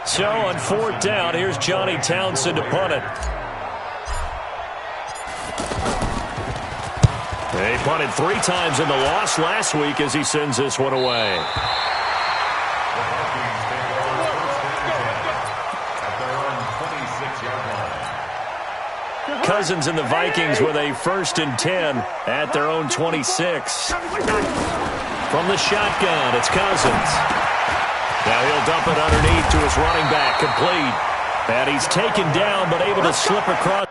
So on fourth down, here's Johnny Townsend to punt it. He punted 3 times in the loss last week as he sends this one away. Cousins and the Vikings with a 1st and 10 at their own 26. From the shotgun, it's Cousins. Now he'll dump it underneath to his running back, complete. And he's taken down but able to slip across.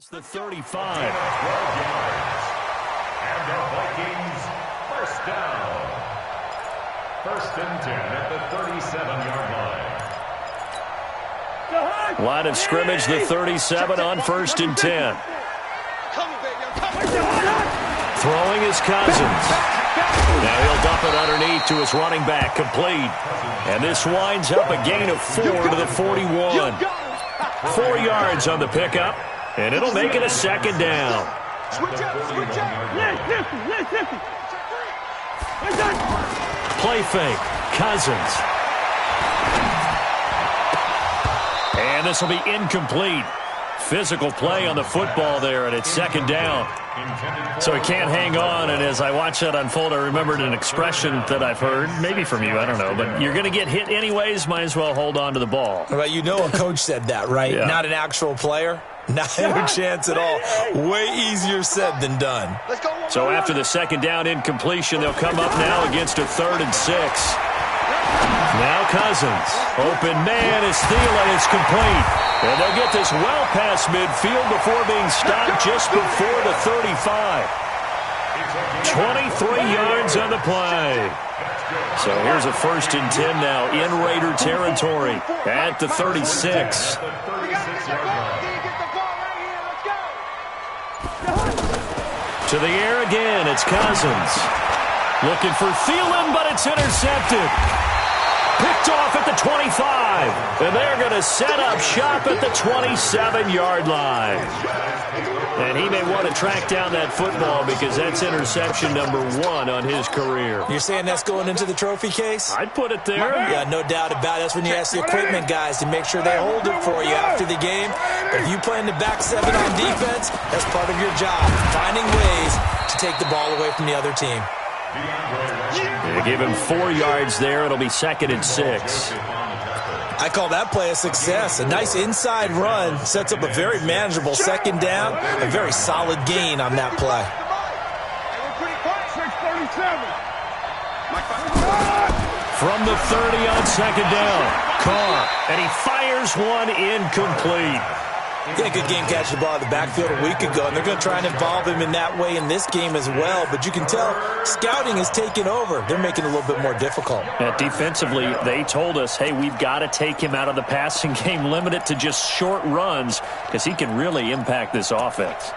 It's the 35. And the Vikings first down. 1st and 10 at the 37-yard line. Line of scrimmage, the 37 on 1st and 10. Throwing is Cousins. Now he'll dump it underneath to his running back, complete. And this winds up a gain of 4 to the 41. 4 yards on the pickup. And it'll make it a 2nd down. Play fake. Cousins. And this will be incomplete. Physical play on the football there, and it's 2nd down. So he can't hang on, and as I watch that unfold, I remembered an expression that I've heard, maybe from you, I don't know, but you're going to get hit anyways, might as well hold on to the ball. Well, you know a coach said that, right? Yeah. Not an actual player. Not a chance at all. Way easier said than done. So after the 2nd down incompletion, they'll come up now against a 3rd and 6. Now Cousins. Open man is Thielen. It's complete. And they'll get this well past midfield before being stopped just before the 35. 23 yards on the play. So here's a 1st and 10 now in Raider territory at the 36. To the air again, it's Cousins. Looking for Thielen, but it's intercepted. Picked off at the 25. And they're going to set up shop at the 27-yard line. And he may want to track down that football because that's interception number 1 on his career. You're saying that's going into the trophy case? I'd put it there. Yeah, no doubt about it. That's when you ask the equipment guys to make sure they hold it for you after the game. But if you play in the back 7 on defense, that's part of your job, finding ways to take the ball away from the other team. They give him 4 yards there. It'll be 2nd and 6. I call that play a success. A nice inside run sets up a very manageable 2nd down. A very solid gain on that play. From the 30 on 2nd down, Carr, and he fires one incomplete. He had a good game catching the ball in the backfield a week ago, and they're going to try and involve him in that way in this game as well. But you can tell scouting is taking over. They're making it a little bit more difficult. Defensively, they told us, hey, we've got to take him out of the passing game, limit it to just short runs, because he can really impact this offense.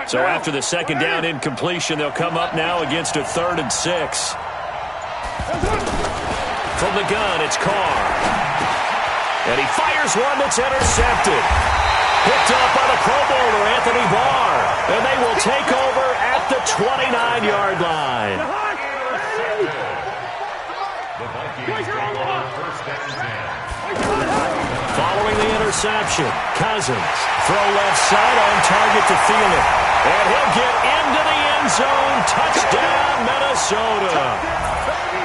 So after the 2nd down incompletion, they'll come up now against a 3rd and 6. From the gun, it's Carr. And he fires one that's intercepted. Picked up by the Pro Bowler, Anthony Barr. And they will take over at the 29-yard line. Following the interception, Cousins. Throw left side on target to Thielen. And he'll get into the end zone. Touchdown, Minnesota.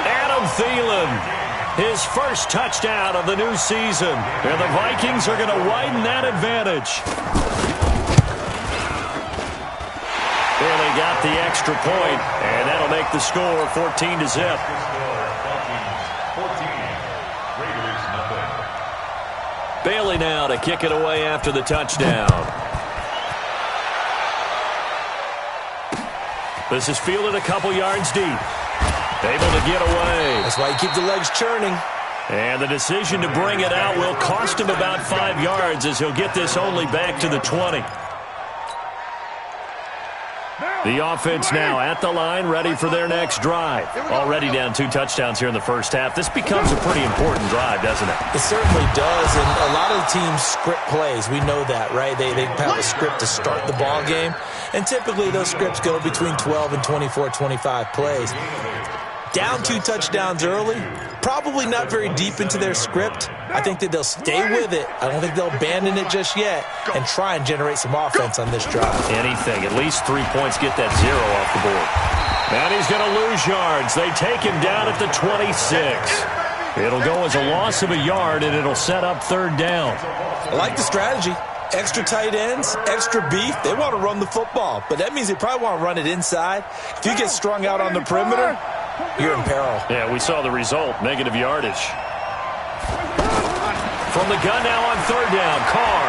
Adam Thielen, his first touchdown of the new season. And the Vikings are going to widen that advantage. Well, they got the extra point, and that'll make the score 14-0. Bailey now to kick it away after the touchdown. This is fielded a couple yards deep. Able to get away. That's why you keep the legs churning. And the decision to bring it out will cost him about 5 yards as he'll get this only back to the 20. The offense now at the line, ready for their next drive. Already down 2 touchdowns here in the first half. This becomes a pretty important drive, doesn't it? It certainly does, and a lot of the teams script plays. We know that, right? They have a script to start the ball game, and typically those scripts go between 12 and 24, 25 plays. Down 2 touchdowns early, probably not very deep into their script. I think that they'll stay with it. I don't think they'll abandon it just yet and try and generate some offense on this drive. Anything. At least 3 points, get that 0 off the board. And he's going to lose yards. They take him down at the 26. It'll go as a loss of a yard, and it'll set up 3rd down. I like the strategy. Extra tight ends, extra beef. They want to run the football, but that means they probably want to run it inside. If you get strung out on the perimeter, you're in peril. Yeah, we saw the result, negative yardage. From the gun now on 3rd down, Carr.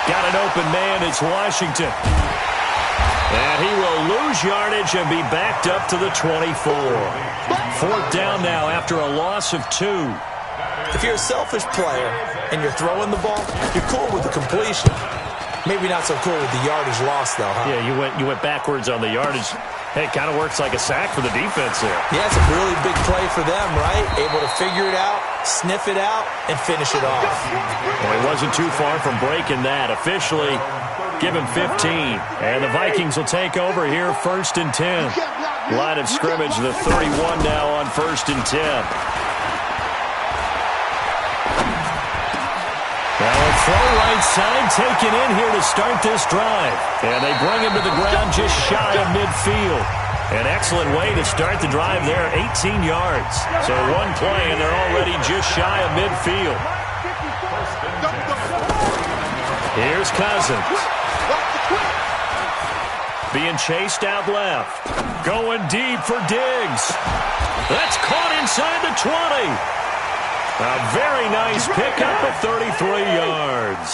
Got an open man, it's Washington. And he will lose yardage and be backed up to the 24. 4th down now after a loss of 2. If you're a selfish player and you're throwing the ball, you're cool with the completion. Maybe not so cool with the yardage loss, though, huh? Yeah, you went backwards on the yardage. Hey, it kind of works like a sack for the defense there. Yeah, it's a really big play for them, right? Able to figure it out, sniff it out, and finish it off. Well, he wasn't too far from breaking that. Officially, give him 15. And the Vikings will take over here, 1st and 10. Line of scrimmage, the 31 now on 1st and 10. Now a throw right side taken in here to start this drive. And they bring him to the ground just shy of midfield. An excellent way to start the drive there, 18 yards. So 1 play, and they're already just shy of midfield. Here's Cousins. Being chased out left. Going deep for Diggs. That's caught inside the 20. A very nice pickup of 33 yards.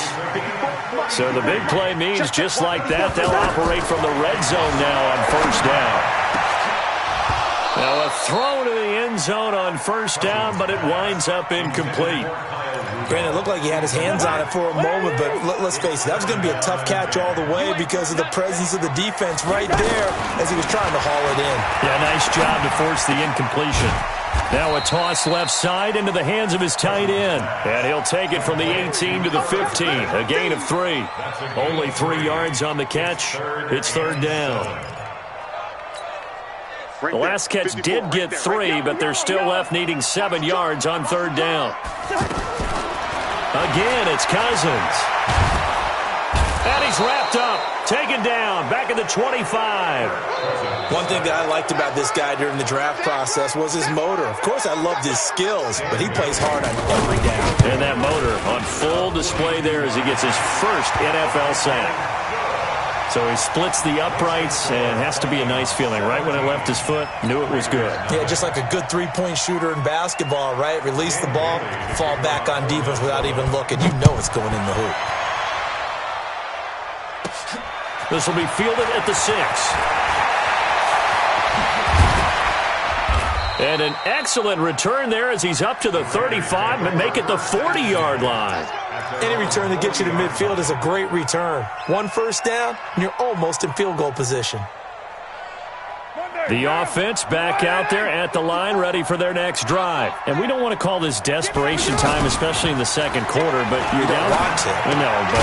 So the big play means just like that, they'll operate from the red zone now on 1st down. Now a throw to the end zone on 1st down, but it winds up incomplete. Granted, it looked like he had his hands on it for a moment, but let's face it, that was going to be a tough catch all the way because of the presence of the defense right there as he was trying to haul it in. Yeah, nice job to force the incompletion. Now a toss left side into the hands of his tight end. And he'll take it from the 18 to the 15. A gain of 3. Only 3 yards on the catch. It's 3rd down. The last catch did get 3, but they're still left needing 7 yards on 3rd down. Again, it's Cousins. And he's wrapped up. Taken down. Back at the 25. One thing that I liked about this guy during the draft process was his motor. Of course, I loved his skills, but he plays hard on every down. And that motor on full display there as he gets his first NFL sack. So he splits the uprights, and it has to be a nice feeling. Right when it left his foot, knew it was good. Yeah, just like a good three-point shooter in basketball, right? Release the ball, fall back on defense without even looking. You know it's going in the hoop. This will be fielded at the 6. And an excellent return there as he's up to the 35 and make it the 40-yard line. Any return that gets you to midfield is a great return. 1 first down, and you're almost in field goal position. The offense back out there at the line, ready for their next drive. And we don't want to call this desperation time, especially in the second quarter, but you're down. Want to. No, but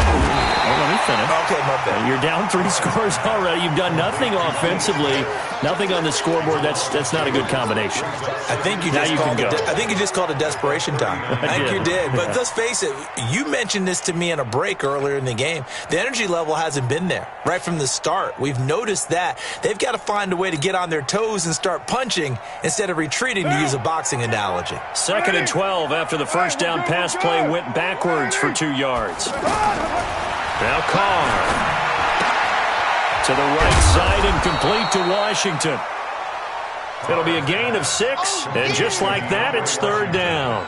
let me finish. Okay, my bad. You're down 3 scores already. You've done nothing offensively, nothing on the scoreboard. That's not a good combination. I think you just called it desperation time. I think you did. But let's face it, you mentioned this to me in a break earlier in the game. The energy level hasn't been there right from the start. We've noticed that. They've got to find a way to get on their toes and start punching instead of retreating, to use a boxing analogy. 2nd and 12 after the first down pass play went backwards for 2 yards. Now Carr to the right side and complete to Washington. It'll be a gain of 6, and just like that, it's 3rd down.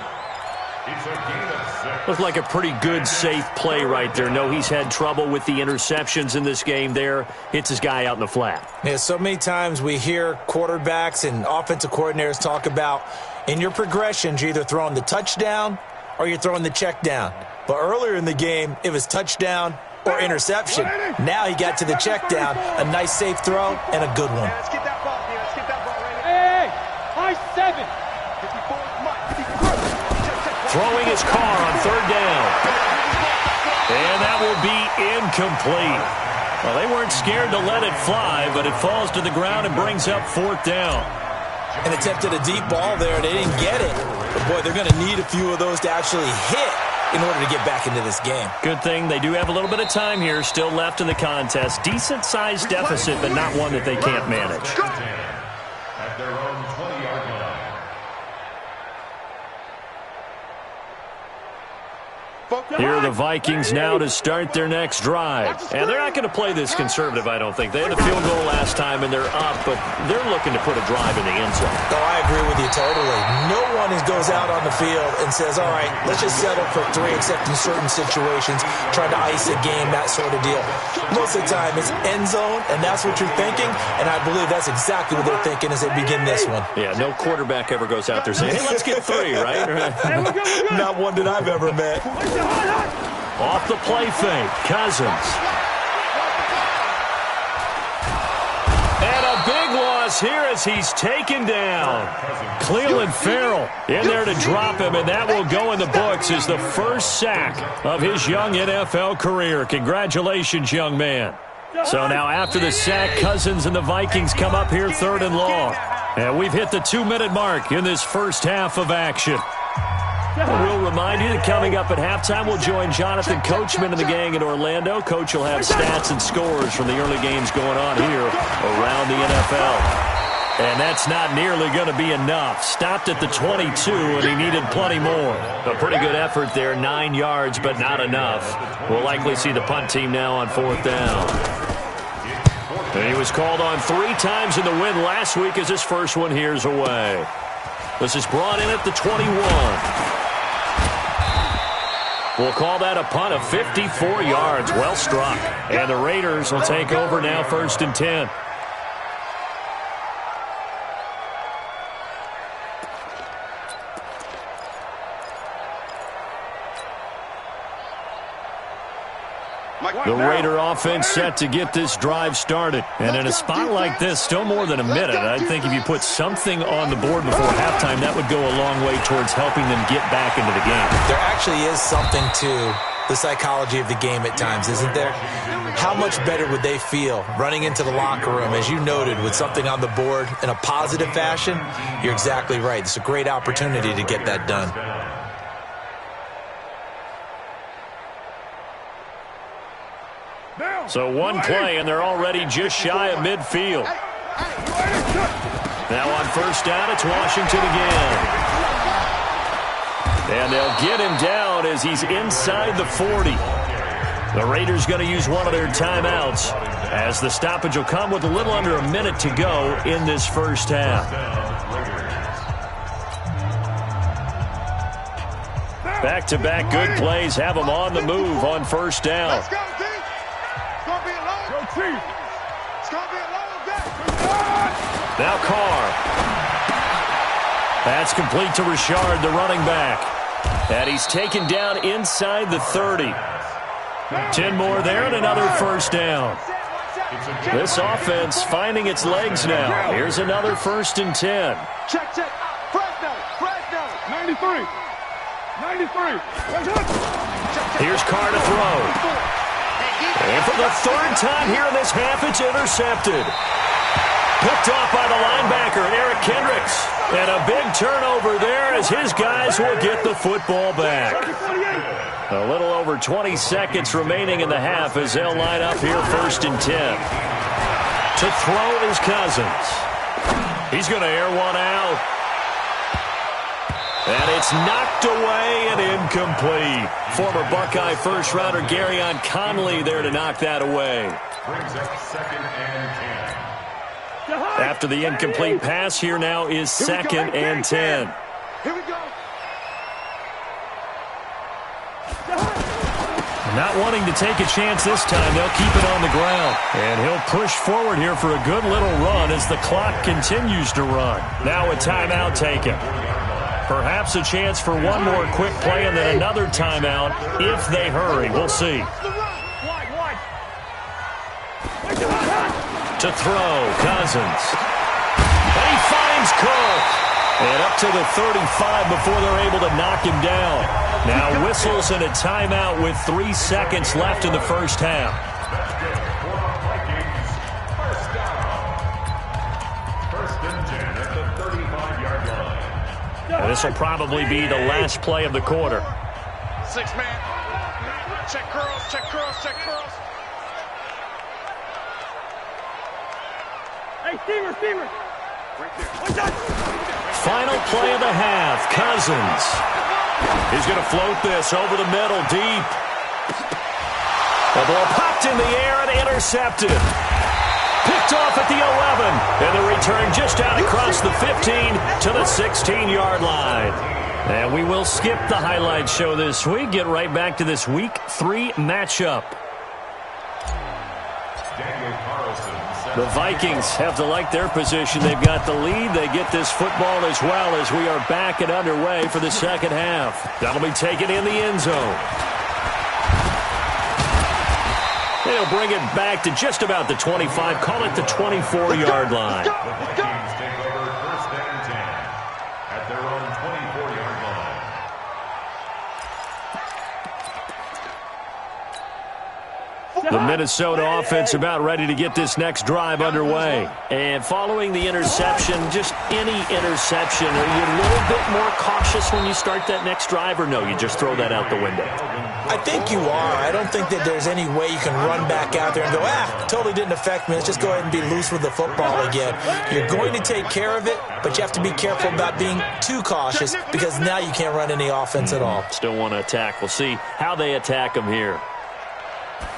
It's a gain of 6. Looked like a pretty good, safe play right there. No, he's had trouble with the interceptions in this game there. Hits his guy out in the flat. Yeah, so many times we hear quarterbacks and offensive coordinators talk about in your progressions, you're either throwing the touchdown or you're throwing the check down. But earlier in the game, it was touchdown or interception. Now he got to the check down, a nice safe throw, and a good one. Let's get that ball, man. Let's get that ball right now. Hey, high 7. Throwing his car on 3rd down. And that will be incomplete. Well, they weren't scared to let it fly, but it falls to the ground and brings up 4th down. And attempted a deep ball there. They didn't get it. But, boy, they're going to need a few of those to actually hit in order to get back into this game. Good thing they do have a little bit of time here still left in the contest. Decent-sized deficit, but not one that they can't manage. At their own 20-yard line. Here are the Vikings now to start their next drive. And they're not going to play this conservative, I don't think. They had a field goal last time, and they're up, but they're looking to put a drive in the end zone. Oh, I agree with you totally. No one goes out on the field and says, all right, let's just settle for 3, except in certain situations, trying to ice a game, that sort of deal. Most of the time, it's end zone, and that's what you're thinking, and I believe that's exactly what they're thinking as they begin this one. Yeah, no quarterback ever goes out there saying, hey, let's get 3, right? Not one that I've ever met. Off the play fake, Cousins. And a big loss here as he's taken down. Cleveland Farrell in there to drop him, and that will go in the books as the first sack of his young NFL career. Congratulations, young man. So now after the sack, Cousins and the Vikings come up here 3rd and long. And we've hit the 2-minute mark in this first half of action. We'll remind you that coming up at halftime, we'll join Jonathan Coachman and the gang in Orlando. Coach will have stats and scores from the early games going on here around the NFL. And that's not nearly going to be enough. Stopped at the 22, and he needed plenty more. A pretty good effort there, 9 yards, but not enough. We'll likely see the punt team now on 4th down. And he was called on 3 times in the win last week as his first one here's away. This is brought in at the 21. We'll call that a punt of 54 yards. Well struck. And the Raiders will take over now 1st and 10. The Raider offense set to get this drive started. And in a spot like this, still more than a minute, I think if you put something on the board before halftime, that would go a long way towards helping them get back into the game. There actually is something to the psychology of the game at times, isn't there? How much better would they feel running into the locker room, as you noted, with something on the board in a positive fashion? You're exactly right. It's a great opportunity to get that done. So one play, and they're already just shy of midfield. Now on 1st down, it's Washington again. And they'll get him down as he's inside the 40. The Raiders going to use one of their timeouts as the stoppage will come with a little under a minute to go in this first half. Back-to-back good plays have them on the move on 1st down. Now Carr. That's complete to Richard, the running back. And he's taken down inside the 30. 10 more there and another 1st down. This offense finding its legs now. Here's another 1st and 10. Check. Fresno. 93. Here's Carr to throw. And for the 3rd time here in this half, it's intercepted. Picked off by the linebacker, Eric Kendricks. And a big turnover there as his guys will get the football back. A little over 20 seconds remaining in the half as they'll line up here 1st and 10. To throw is Cousins. He's going to air one out. And it's knocked away and incomplete. Former Buckeye first-rounder Garyon Conley there to knock that away. Brings up 2nd and 10. After the incomplete pass, here now is 2nd and 10. Here we go. Not wanting to take a chance this time, they'll keep it on the ground. And he'll push forward here for a good little run as the clock continues to run. Now a timeout taken. Perhaps a chance for one more quick play and then another timeout if they hurry. We'll see. To throw, Cousins. And he finds Cook. And up to the 35 before they're able to knock him down. Now whistles and a timeout with 3 seconds left in the first half. First and 10 at the 35-yard line. And this will probably be the last play of the quarter. 6-man. Check curls, check curls, check curls. Hey, steamer. Final play of the half. Cousins. He's going to float this over the middle, deep. The ball popped in the air and intercepted. Picked off at the 11. And the return just out across the 15 to the 16-yard line. And we will skip the highlight show this week. Get right back to this Week 3 matchup. The Vikings have to like their position. They've got the lead. They get this football as well as we are back and underway for the second half. That'll be taken in the end zone. They'll bring it back to just about the 25. Call it the 24-yard line. The Vikings take over first and 10 at their own 24-yard line. The Minnesota offense about ready to get this next drive underway. And following the interception, just any interception, are you a little bit more cautious when you start that next drive, or no, you just throw that out the window? I think you are. I don't think that there's any way you can run back out there and go, totally didn't affect me. Let's just go ahead and be loose with the football again. You're going to take care of it, but you have to be careful about being too cautious because now you can't run any offense at all. Still want to attack. We'll see how they attack them here.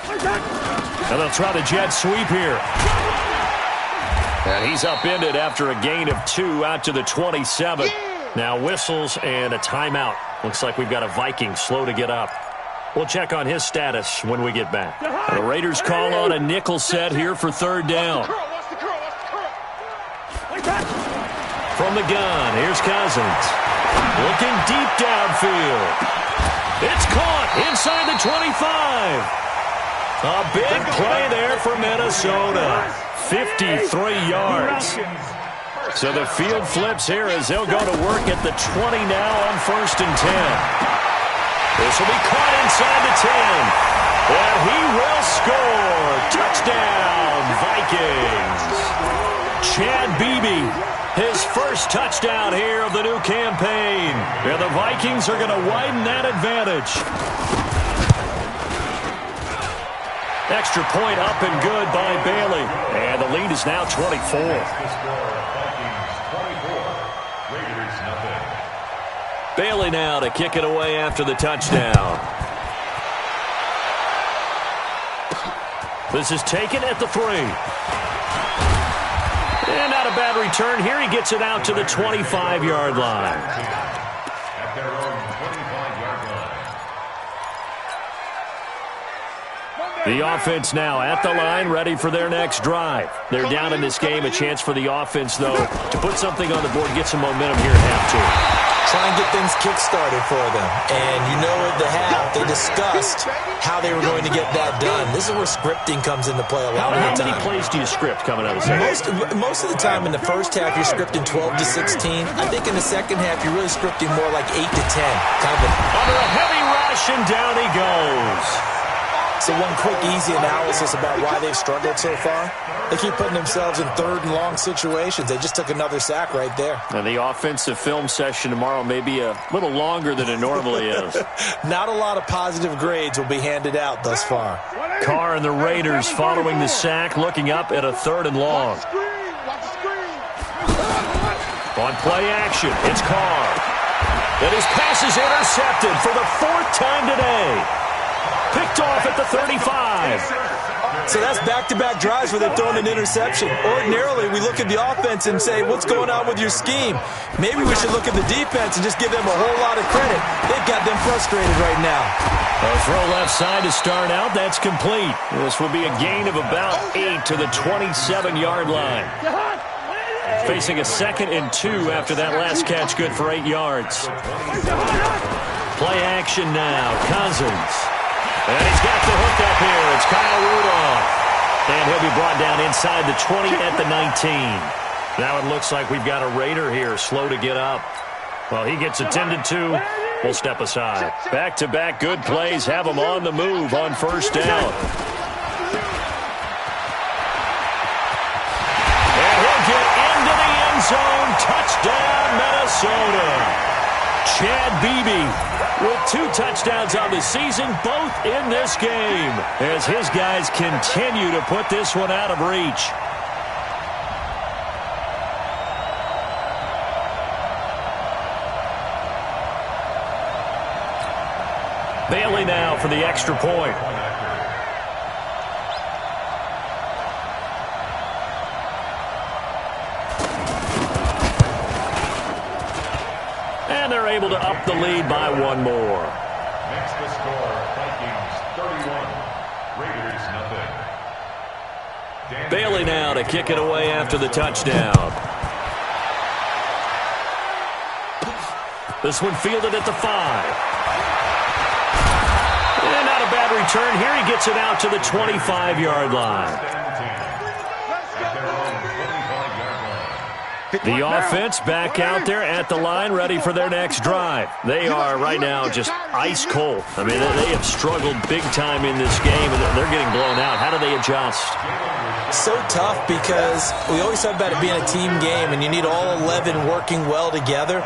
And they'll try the jet sweep here. And he's upended after a gain of 2 out to the 27. Now whistles and a timeout. Looks like we've got a Viking slow to get up. We'll check on his status when we get back. The Raiders call on a nickel set here for third down. From the gun, here's Cousins. Looking deep downfield. It's caught inside the 25. A big play there for Minnesota. 53 yards. So the field flips here as they'll go to work at the 20 now on first and 10. This will be caught inside the 10. And he will score. Touchdown, Vikings. Chad Beebe, his first touchdown here of the new campaign. And the Vikings are going to widen that advantage. Extra point up and good by Bailey. And the lead is now 24. Bailey now to kick it away after the touchdown. This is taken at the 3. And not a bad return here. He gets it out to the 25-yard line. At their own 25-yard line. The offense now at the line, ready for their next drive. They're down in this game. A chance for the offense, though, to put something on the board, get some momentum here at half 2. Try and get things kick-started for them. And you know at the half, they discussed how they were going to get that done. This is where scripting comes into play a lot of the time. How many plays do you script coming out of the second? Most of the time in the first half, you're scripting 12 to 16. I think in the second half, you're really scripting more like 8 to 10. Kind of under a heavy rush, and down he goes. So one quick, easy analysis about why they've struggled so far. They keep putting themselves in third and long situations. They just took another sack right there. And the offensive film session tomorrow may be a little longer than it normally is. Not a lot of positive grades will be handed out thus far. Carr and the Raiders following the sack, looking up at a 3rd and long. On play action, it's Carr. And his pass is intercepted for the 4th time today. Picked off at the 35. So that's back-to-back drives where they're throwing an interception. Ordinarily, we look at the offense and say, what's going on with your scheme? Maybe we should look at the defense and just give them a whole lot of credit. They've got them frustrated right now. A throw left side to start out. That's complete. This will be a gain of about 8 to the 27-yard line. Facing a 2nd and 2 after that last catch, good for 8 yards. Play action now. Cousins. And he's got the hook up here. It's Kyle Rudolph. And he'll be brought down inside the 20 at the 19. Now it looks like we've got a Raider here, slow to get up. Well, he gets attended to. We'll step aside. Back-to-back good plays have him on the move on first down. And he'll get into the end zone. Touchdown, Minnesota. Chad Beebe with 2 touchdowns on the season, both in this game, as his guys continue to put this one out of reach. Bailey now for the extra point. And they're able to up the lead by 1 more. Next to score, Vikings 31, Raiders nothing. Bailey now to kick it away after the touchdown. This one fielded at the 5. And not a bad return here. He gets it out to the 25-yard line. The offense back out there at the line, ready for their next drive. They are right now just ice cold. I mean, they have struggled big time in this game, and they're getting blown out. How do they adjust? So tough because we always talk about it being a team game, and you need all 11 working well together.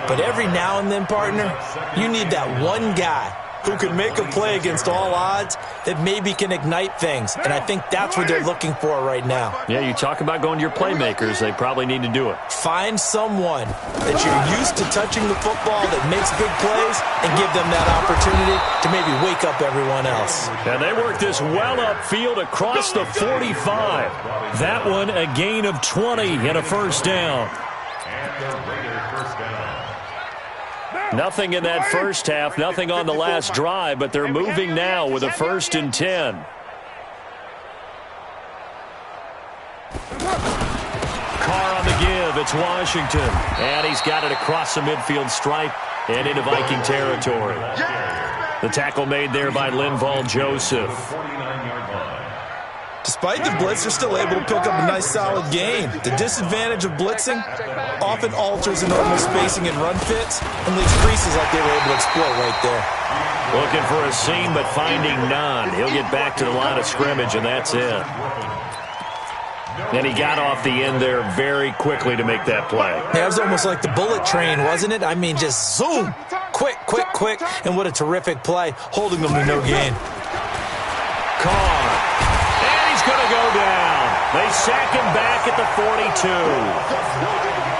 But every now and then, partner, you need that one guy who can make a play against all odds that maybe can ignite things. And I think that's what they're looking for right now. Yeah, you talk about going to your playmakers. They probably need to do it. Find someone that you're used to touching the football that makes big plays and give them that opportunity to maybe wake up everyone else. And they work this well upfield across the 45. That one a gain of 20 and a first down. And the Raider first down. Nothing in that first half, nothing on the last drive, but they're moving now with a 1st and 10. Carr on the give. It's Washington. And he's got it across the midfield stripe and into Viking territory. The tackle made there by Linval Joseph. 49-yard line. Despite the blitz, they're still able to pick up a nice solid gain. The disadvantage of blitzing often alters the normal spacing and run fits and leaves creases like they were able to exploit right there. Looking for a seam, but finding none. He'll get back to the line of scrimmage, and that's it. And he got off the end there very quickly to make that play. Yeah, it was almost like the bullet train, wasn't it? I mean, just zoom. Quick, quick, quick. And what a terrific play, holding them to no gain. Carr. Going to go down. They sack him back at the 42.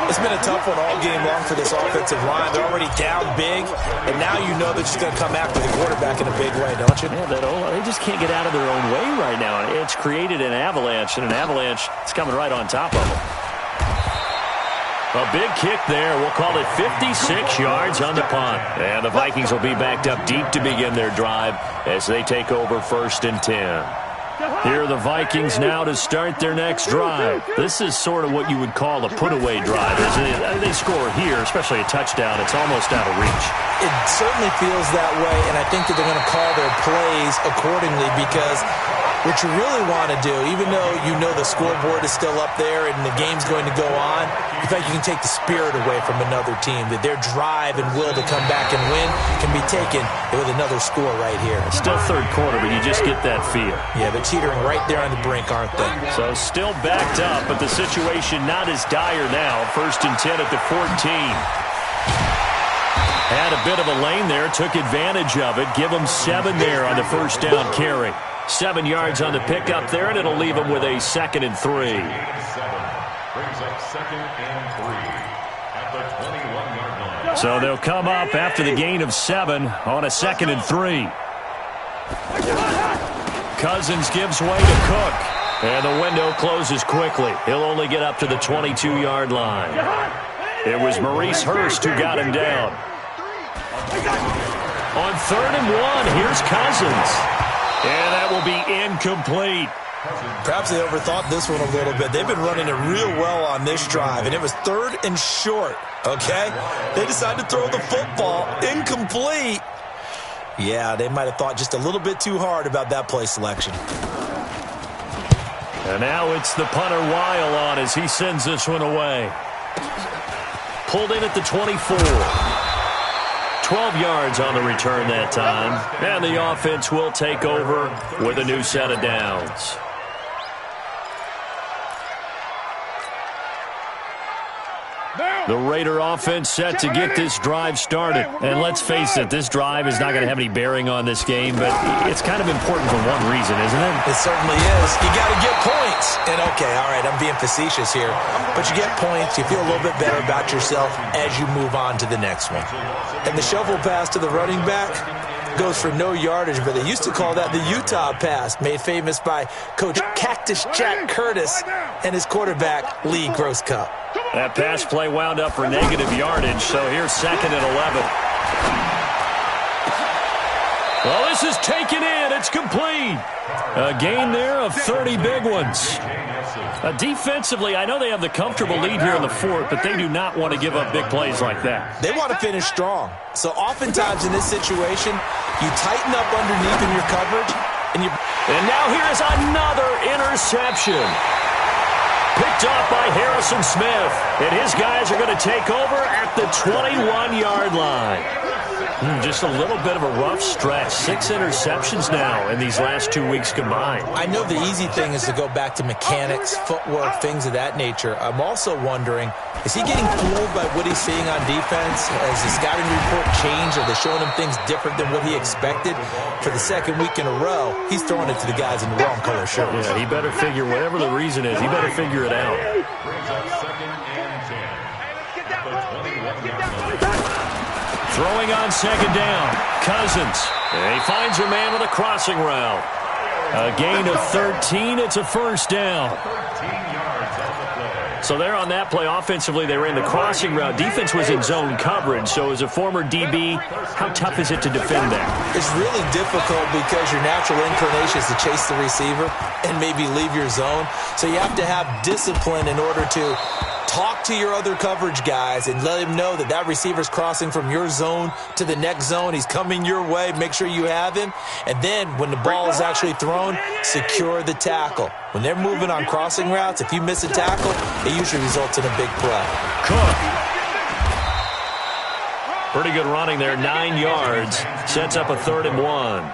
It's been a tough one all game long for this offensive line. They're already down big, and now you know they're just going to come after the quarterback in a big way, don't you? Yeah, they just can't get out of their own way right now. It's created an avalanche, and an avalanche is coming right on top of them. A big kick there. We'll call it 56 yards on the punt. And the Vikings will be backed up deep to begin their drive as they take over 1st and 10. Here are the Vikings now to start their next drive. This is sort of what you would call a put-away drive, isn't it? They score here, especially a touchdown. It's almost out of reach. It certainly feels that way, and I think that they're going to call their plays accordingly because what you really want to do, even though you know the scoreboard is still up there and the game's going to go on, in fact, you can take the spirit away from another team, that their drive and will to come back and win can be taken with another score right here. It's still 3rd quarter, but you just get that feel. Yeah, they're teetering right there on the brink, aren't they? So still backed up, but the situation not as dire now. 1st and 10 at the 14. Had a bit of a lane there, took advantage of it. Give them 7 there on the first down carry. 7 yards on the pickup there, and it'll leave them with a 2nd and 3. Brings up 2nd and 3 at the 21-yard line. So they'll come up after the gain of 7 on a 2nd and 3. Cousins gives way to Cook. And the window closes quickly. He'll only get up to the 22-yard line. It was Maurice Hurst who got him down. On 3rd and 1, here's Cousins. And that will be incomplete. Perhaps they overthought this one a little bit. They've been running it real well on this drive, and it was 3rd and short, okay? They decided to throw the football incomplete. Yeah, they might have thought just a little bit too hard about that play selection. And now it's the punter Weil on as he sends this one away. Pulled in at the 24. 12 yards on the return that time. And the offense will take over with a new set of downs. The Raider offense set to get this drive started. And let's face it, this drive is not going to have any bearing on this game, but it's kind of important for one reason, isn't it? It certainly is. You got to get points. And okay, all right, I'm being facetious here, but you get points, you feel a little bit better about yourself as you move on to the next one. And the shovel pass to the running back goes for no yardage, but they used to call that the Utah pass, made famous by Coach Cactus Jack Curtis and his quarterback, Lee Grosscup. That pass play wound up for negative yardage, so here's 2nd and 11. Well, this is taken in. It's complete. A gain there of 30 big ones. Defensively, I know they have the comfortable lead here in the 4th, but they do not want to give up big plays like that. They want to finish strong. So oftentimes in this situation, you tighten up underneath in your coverage. And now here is another interception. Picked off by Harrison Smith. And his guys are going to take over at the 21-yard line. Just a little bit of a rough stretch. 6 interceptions now in these last 2 weeks combined. I know the easy thing is to go back to mechanics, footwork, things of that nature. I'm also wondering, is he getting fooled by what he's seeing on defense? Has the scouting report changed? Are they showing him things different than what he expected? For the 2nd week in a row, he's throwing it to the guys in the wrong color shirts. Yeah, he better figure, whatever the reason is, he better figure it out. Throwing on 2nd down. Cousins. And he finds a man with a crossing route. A gain of 13. It's a 1st down. So there on that play, offensively, they ran the crossing route. Defense was in zone coverage. So as a former DB, how tough is it to defend that? It's really difficult because your natural inclination is to chase the receiver and maybe leave your zone. So you have to have discipline in order to talk to your other coverage guys and let him know that that receiver's crossing from your zone to the next zone. He's coming your way. Make sure you have him. And then when the ball is actually thrown, secure the tackle. When they're moving on crossing routes, if you miss a tackle, it usually results in a big play. Cook. Pretty good running there. 9 yards. Sets up a 3rd and 1.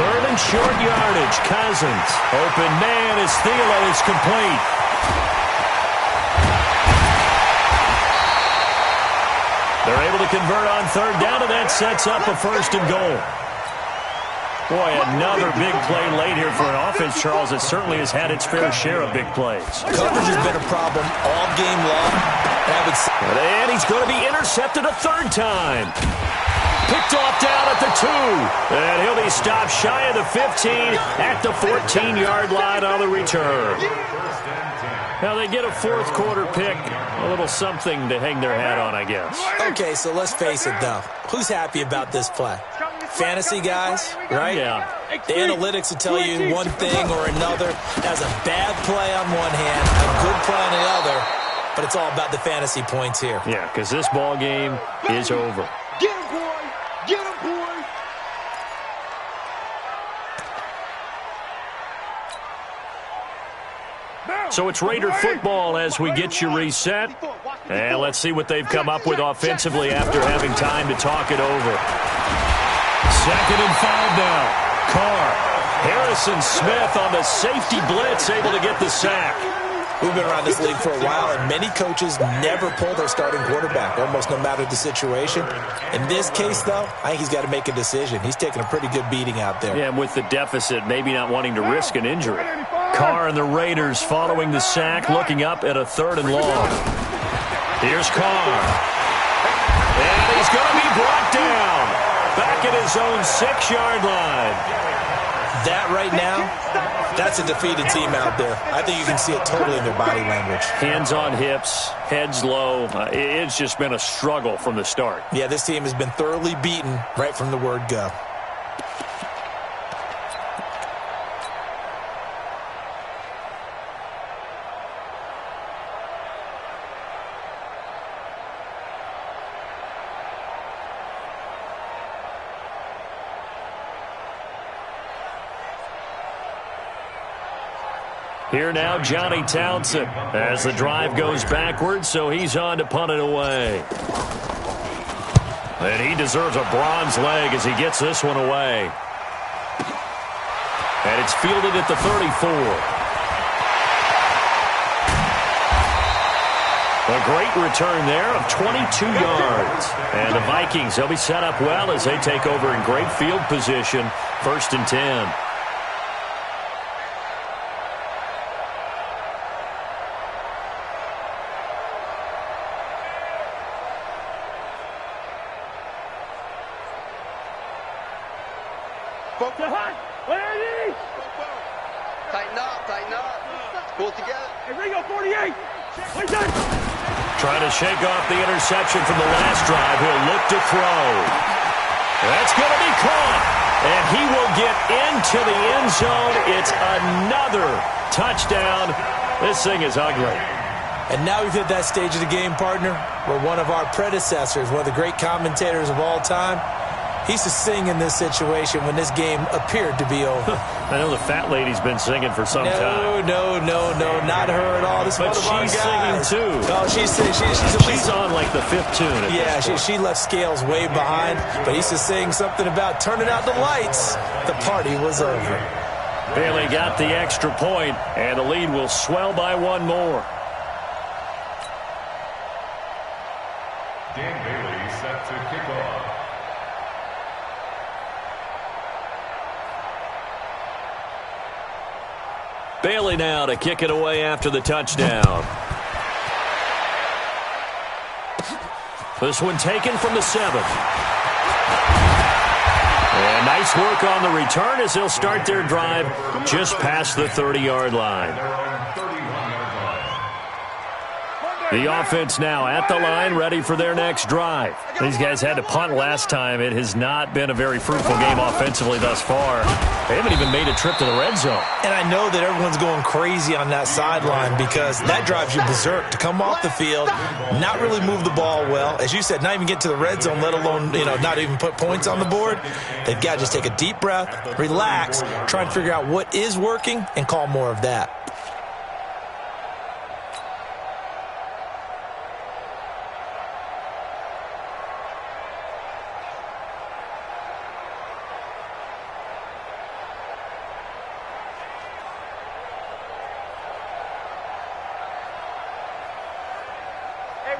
Third and short yardage. Cousins. Open man as Thielen is complete. They're able to convert on 3rd down, and that sets up a 1st and goal. Boy, another big play late here for an offense, Charles, that certainly has had its fair share of big plays. Coverage has been a problem all game long. And he's going to be intercepted a 3rd time. Picked off down at the 2. And he'll be stopped shy of the 15 at the 14-yard line on the return. Now they get a 4th quarter pick. A little something to hang their hat on, I guess. Okay, so let's face it, though. Who's happy about this play? Fantasy guys, right? Yeah. The analytics will tell you one thing or another. That's a bad play on one hand, a good play on the other, but it's all about the fantasy points here. Yeah, because this ball game is over. Get him, boy! Get him, boy! So it's Raider football as we get you reset. And let's see what they've come up with offensively after having time to talk it over. 2nd and 5 now. Carr. Harrison Smith on the safety blitz, able to get the sack. We've been around this league for a while, and many coaches never pull their starting quarterback, almost no matter the situation. In this case, though, I think he's got to make a decision. He's taking a pretty good beating out there. Yeah, and with the deficit, maybe not wanting to risk an injury. Carr and the Raiders following the sack, looking up at a 3rd and long. Here's Carr. And he's going to be brought down. Back at his own 6-yard line. That right now, that's a defeated team out there. I think you can see it totally in their body language. Hands on hips, heads low. It's just been a struggle from the start. Yeah, this team has been thoroughly beaten right from the word go. Here now, Johnny Townsend, as the drive goes backwards, so he's on to punt it away. And he deserves a bronze leg as he gets this one away. And it's fielded at the 34. A great return there of 22 yards. And the Vikings, they'll be set up well as they take over in great field position, 1st and 10. Tighten up. Pull it together. Hey, Ringo, 48. Trying to shake off the interception from the last drive. He'll look to throw. That's going to be caught. And he will get into the end zone. It's another touchdown. This thing is ugly. And now we've hit that stage of the game, partner, where one of our predecessors, one of the great commentators of all time, he used to sing in this situation when this game appeared to be over. I know the fat lady's been singing for some time. No, not her at all. This but is one of she's our guys. singing too. Oh, she's on like the 5th tune. Yeah, she left Scales way behind, but he used to sing something about turning out the lights. The party was over. Bailey got the extra point, and the lead will swell by one more. Dan Bailey set to kick off. Bailey now to kick it away after the touchdown. This one taken from the 7th. And nice work on the return as they'll start their drive just past the 30-yard line. The offense now at the line, ready for their next drive. These guys had to punt last time. It has not been a very fruitful game offensively thus far. They haven't even made a trip to the red zone. And I know that everyone's going crazy on that sideline because that drives you berserk to come off the field, not really move the ball well. As you said, not even get to the red zone, let alone, not even put points on the board. They've got to just take a deep breath, relax, try and figure out what is working, and call more of that.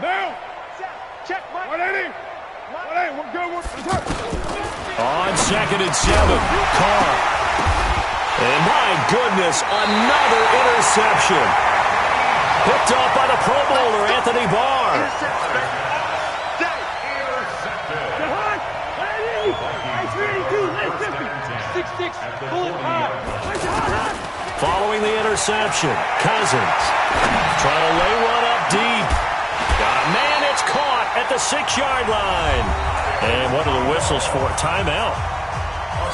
Now, check, 180. 180, we're good. On 2nd and 7, Carr. And my goodness, another interception. Picked off by the Pro Bowler, Anthony Barr. Following the interception, Cousins trying to lay one up deep. Man, it's caught at the 6-yard line. And what are the whistles for? Timeout.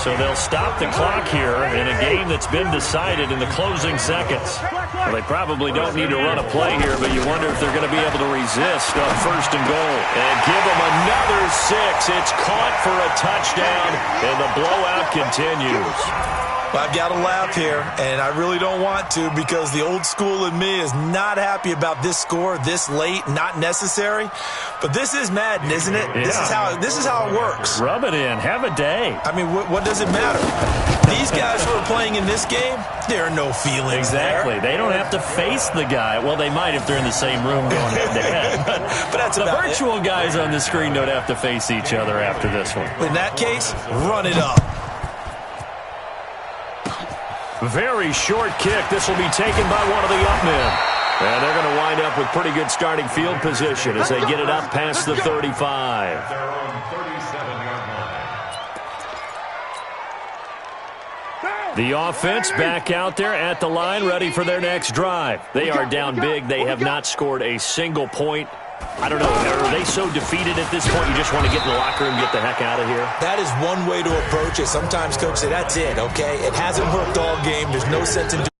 So they'll stop the clock here in a game that's been decided in the closing seconds. Well, they probably don't need to run a play here, but you wonder if they're going to be able to resist on 1st and goal. And give them another 6. It's caught for a touchdown, and the blowout continues. Well, I've got to laugh here, and I really don't want to because the old school in me is not happy about this score this late, not necessary. But this is Madden, isn't it? Yeah. This is how it works. Rub it in. Have a day. I mean, what does it matter? These guys who are playing in this game, there are no feelings Exactly. there. They don't have to face the guy. Well, they might if they're in the same room going head-to-head. But that's the about virtual guys on the screen don't have to face each other after this one. In that case, run it up. Very short kick. This will be taken by one of the up men. And they're going to wind up with pretty good starting field position as they get it up past the 35. Their own 37-yard line. The offense back out there at the line, ready for their next drive. They are down big. They have not scored a single point. I don't know. Are they so defeated at this point you just want to get in the locker room and get the heck out of here? That is one way to approach it. Sometimes coaches say, that's it, okay? It hasn't worked all game. There's no sense in doing